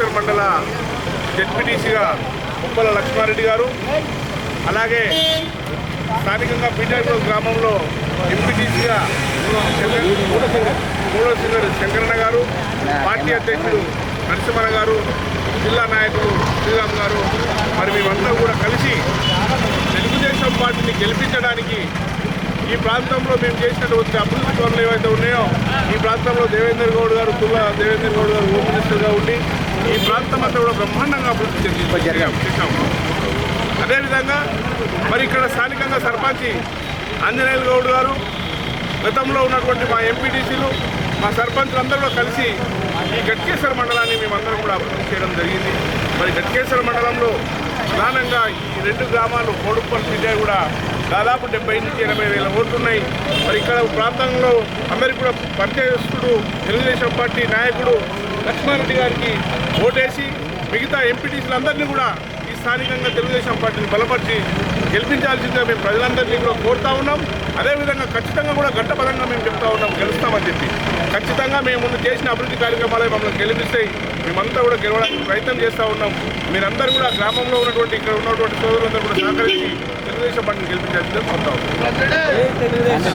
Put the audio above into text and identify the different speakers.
Speaker 1: గట్కేసర్ మండల జెడ్పీటీసీగా ముప్పల లక్ష్మారెడ్డి గారు, అలాగే స్థానికంగా పీఠాపురం గ్రామంలో ఎంపీటీసీగా మూడో సింగర్ శంకరన్న గారు, పార్టీ అధ్యక్షుడు నరసింహన్న గారు, జిల్లా నాయకులు శ్రీరామ్ గారు, మరి మేమంతా కూడా కలిసి తెలుగుదేశం పార్టీని గెలిపించడానికి ఈ ప్రాంతంలో మేము చేసినటువంటి అభివృద్ధి పనులు ఏవైతే ఉన్నాయో ఈ ప్రాంతంలో దేవేందర్ గౌడ్ గారు, తుల్లా దేవేందర్ గౌడ్ గారు హోమ్ మినిస్టర్గా ఉండి ఈ ప్రాంతం అంతా కూడా బ్రహ్మాండంగా అభివృద్ధి చేశాము. అదేవిధంగా మరి ఇక్కడ స్థానికంగా సర్పంచి ఆంజనేయులు గౌడ్ గారు, గతంలో ఉన్నటువంటి మా ఎంపీటీసీలు, మా సర్పంచులందరూ కూడా కలిసి ఈ గట్కేసర్ మండలాన్ని మేమందరం కూడా అభివృద్ధి చేయడం జరిగింది. మరి గట్కేసర్ మండలంలో ప్రధానంగా ఈ రెండు గ్రామాలు కోడుప్పల్ సిటీ కూడా దాదాపు 70 నుంచి 80 వేల ఓట్లు ఉన్నాయి. మరి ఇక్కడ ప్రాంతంలో అందరికీ కూడా పరిచయస్తుడు తెలుగుదేశం పార్టీ నాయకుడు లక్ష్మారెడ్డి గారికి ఓటేసి మిగతా ఎంపీటీసీలందరినీ కూడా ఈ స్థానికంగా తెలుగుదేశం పార్టీని బలపరిచి గెలిపించాల్సిందిగా మేము ప్రజలందరినీ కూడా కోరుతా ఉన్నాం. అదేవిధంగా ఖచ్చితంగా కూడా గట్టపదంగా మేము చెప్తా ఉన్నాం, గెలుస్తామని చెప్పి. ఖచ్చితంగా మేము ముందు చేసిన అభివృద్ధి కార్యక్రమాలే మమ్మల్ని గెలిపిస్తాయి. మేమంతా కూడా గెలవడానికి ప్రయత్నం చేస్తూ ఉన్నాం. మీరందరూ కూడా గ్రామంలో ఉన్నటువంటి ఇక్కడ ఉన్నటువంటి సోదరులందరూ కూడా సహకరించి తెలుగుదేశం పార్టీని గెలిపించాల్సిందిగా కోరుతా ఉన్నాం.